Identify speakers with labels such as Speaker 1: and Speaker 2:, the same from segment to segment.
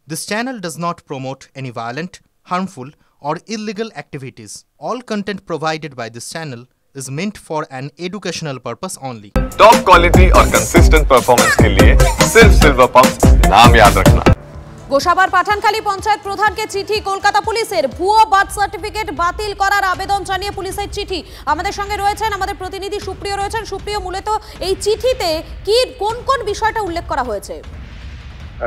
Speaker 1: This channel does not promote any violent, harmful, or illegal activities. All content provided by this channel is meant for an educational purpose only.
Speaker 2: Top quality और consistent performance के लिए सिर्फ silver pumps नाम याद रखना।
Speaker 3: গোসাবার পাঠানখালী পঞ্চায়েত প্রধানকে চিঠি কলকাতা পুলিশের ভুয়ো বার্থ সার্টিফিকেট বাতিল করার আবেদন জানিয়ে পুলিশের চিঠি। আমাদের সঙ্গে রয়েছেন আমাদের প্রতিনিধি সুপ্রিয় রয়েছেন। সুপ্রিয়, মূলত এই চিঠিতে কি কোন কোন বিষয়টা উল্লেখ করা হয়েছে?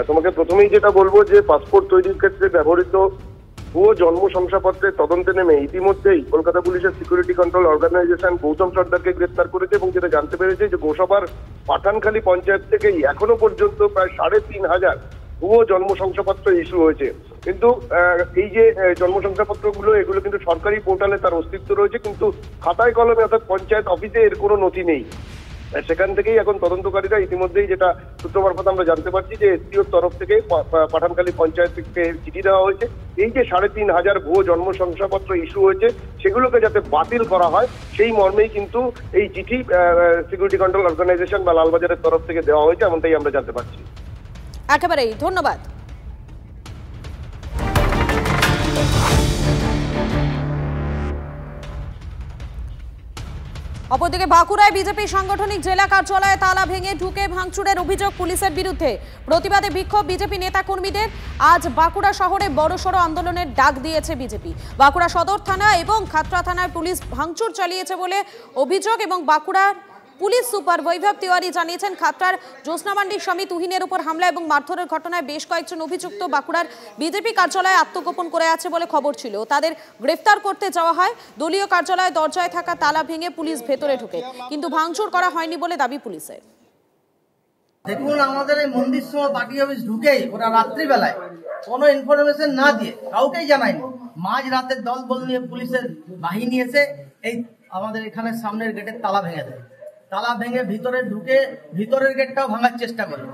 Speaker 4: তোমাকে প্রথমেই যেটা বলবো যে পাসপোর্ট তৈরির ক্ষেত্রে ব্যবহৃত ভুয়ো জন্ম শংসাপত্রের তদন্তে নেমে ইতিমধ্যেই কলকাতা পুলিশের সিকিউরিটি কন্ট্রোল অর্গানাইজেশন গৌতম সর্দারকে গ্রেফতার করেছে এবং যেটা জানতে পেরেছে যে গোসাবার পাঠানখালী পঞ্চায়েত থেকেই এখনো পর্যন্ত প্রায় 3,500 ভুয়ো জন্ম শংসাপত্র ইস্যু হয়েছে। কিন্তু এই যে জন্ম শংসাপত্রগুলো এগুলো কিন্তু সরকারি পোর্টালে তার অস্তিত্ব রয়েছে, কিন্তু খাতায় কলমে অর্থাৎ পঞ্চায়েত অফিসে এর কোনো নথি নেই। সেখান থেকেই এখন তদন্তকারীরা ইতিমধ্যেই যেটা সূত্র মারফত আমরা জানতে পারছি যে এসডিওর তরফ থেকে পাঠানখালী পঞ্চায়েতকে চিঠি দেওয়া হয়েছে। এই যে 3,500 ভুয়ো জন্ম শংসাপত্র ইস্যু হয়েছে সেগুলোকে যাতে বাতিল করা হয় সেই মর্মেই কিন্তু এই চিঠি সিকিউরিটি কন্ট্রোল অর্গানাইজেশন বা লালবাজারের তরফ থেকে দেওয়া হয়েছে, এমনটাই আমরা জানতে পারছি।
Speaker 3: একেবারেই ধন্যবাদ। অপরদিকে বাঁকুড়ায় বিজেপি সাংগঠনিক জেলা কার্যালয়ে তালা ভেঙে ঢুকে ভাঙচুরের অভিযোগ পুলিশের বিরুদ্ধে। প্রতিবাদে বিক্ষোভ বিজেপি নেতাকর্মীদের। আজ বাঁকুড়া শহরে বড়সড় আন্দোলনের ডাক দিয়েছে বিজেপি। বাঁকুড়া সদর থানা এবং খাতড়া থানায় পুলিশ ভাঙচুর চালিয়েছে বলে অভিযোগ এবং বাঁকুড়ার পুলিশ সুপার বৈভব তিওয়ারি জানিয়েছেন খাতড়ার জ্যোৎস্নামান্ডির স্বামী তুহিনের উপর হামলা এবং মারধরের ঘটনায় বেশ কয়েকজন অভিযুক্ত বাঁকুড়ার বিজেপি কার্যালয়ে আত্মগোপন করে আছে বলে খবর ছিল। তাদের গ্রেফতার করতে যাওয়া হয়। দলীয় কার্যালয়ে দরজায় থাকা তালা ভেঙে পুলিশ ভেতরে ঢোকে, কিন্তু ভাঙচুর করা হয়নি বলে দাবি পুলিশের।
Speaker 5: দেখুন, আমাদের এই মন্দির সময় পার্টি অফিস ঢুকেই ওরা রাত্রিবেলায় কোনো ইনফরমেশন না দিয়ে কাউকেই জানায়নি। মাঝ রাতের দল বল নিয়ে পুলিশের বাহিনী এসে এই আমাদের এখানে সামনের গেটের তালা ভেঙে দেয়। তালা ভেঙে ভিতরে ঢুকে ভিতরের গেটটাও ভাঙার চেষ্টা করে।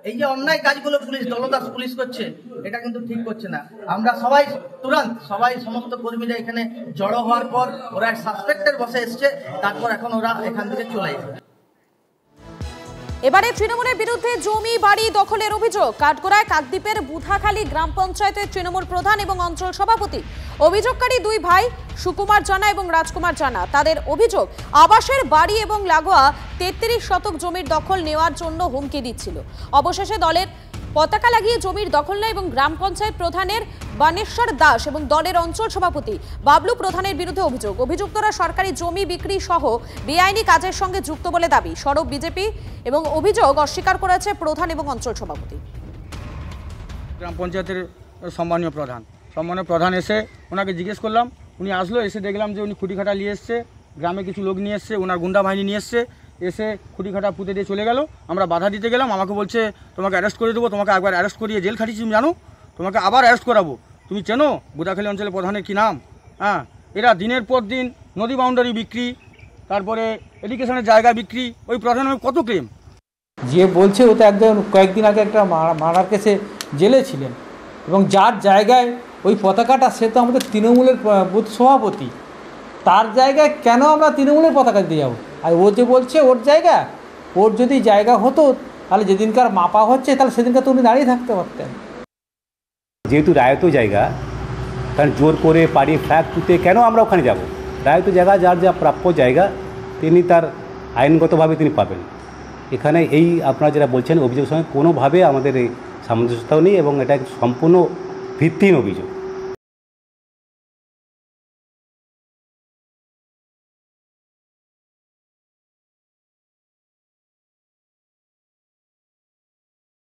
Speaker 5: এই যে অন্যায় কাজগুলো পুলিশ দলদাস পুলিশ করছে এটা কিন্তু ঠিক করছে না। আমরা সবাই সমস্ত কর্মীরা এখানে জড়ো হওয়ার পর ওরা এক সাসপেক্টের বসে এসছে, তারপর এখন ওরা এখান থেকে চলে যাবে।
Speaker 3: এবারে তৃণমূলের বিরুদ্ধে জমি বাড়ি দখলের অভিযোগ। কাঠগড়ায় কাকদ্বীপের বুধাখালী গ্রাম পঞ্চায়েতের তৃণমূল প্রধান এবং অঞ্চল সভাপতি। অভিযোগকারী দুই ভাই সুকুমার জানা এবং রাজকুমার জানা। তাদের অভিযোগ আবাসের বাড়ি এবং লাগোয়া 33 শতক জমির দখল নেওয়ার জন্য হুমকি দিচ্ছিল। অবশেষে দলের পতাকা লাগিয়ে জমির দখল নেয় এবং গ্রাম পঞ্চায়েত প্রধানের বানেশ্বর দাস এবং দলের অঞ্চল সভাপতি বাবলু প্রধানের বিরুদ্ধে অভিযোগ। অভিযুক্তরা সরকারি জমি বিক্রি সহ বেআইনি কাজের সঙ্গে যুক্ত বলে দাবি। সরব বিজেপি এবং অভিযোগ অস্বীকার করেছে প্রধান এবং অঞ্চল সভাপতি।
Speaker 6: গ্রাম পঞ্চায়েতের সম্মানীয় প্রধান এসে ওনাকে জিজ্ঞেস করলাম, উনি আসলো, এসে দেখলাম যে উনি খুঁটিখাটা নিয়ে এসছে, গ্রামে কিছু লোক নিয়ে এসছে, ওনার গুন্ডা বাহিনী নিয়ে এসছে, এসে খুঁটিখাটা পুঁতে দিয়ে চলে গেল। আমরা বাধা দিতে গেলাম, আমাকে বলছে তোমাকে অ্যারেস্ট করে দেবো, তোমাকে একবার অ্যারেস্ট করিয়ে জেল খাটিয়েছি তুমি জানো, তোমাকে আবার অ্যারেস্ট করাবো, তুমি চেনো বুধাখালী অঞ্চলের প্রধানের কী নাম? হ্যাঁ, এরা দিনের পর দিন নদী বাউন্ডারি বিক্রি, তারপরে এডুকেশনের জায়গা বিক্রি, ওই প্রধানের কত ক্লেম।
Speaker 7: যে বলছে ও তো একদম কয়েকদিন আগে একটা মার্ডার কেসে জেলে ছিলেন এবং যার জায়গায় ওই পতাকাটা, সে তো আমাদের তৃণমূলের বুথ সভাপতি, তার জায়গায় কেন আমরা তৃণমূলের পতাকা দিয়ে যাবো? আর ও যে বলছে ওর জায়গা, ওর যদি জায়গা হতো তাহলে যেদিনকার মাপা হচ্ছে তাহলে সেদিনকার তো উনি দাঁড়িয়ে থাকতে পারতেন।
Speaker 8: যেহেতু রায়ত জায়গা, কারণ জোর করে পাড়ি ফ্ল্যাগ তুলতে কেন আমরা ওখানে যাব? রায়ত জায়গা, যার যা প্রাপ্য জায়গা তিনি তার আইনগতভাবে তিনি পাবেন। এখানে এই আপনারা যেটা বলছেন অভিযোগের সঙ্গে কোনোভাবে আমাদের এই সামঞ্জস্যতাও নেই এবং এটা সম্পূর্ণ ভিত্তিহীন অভিযোগ।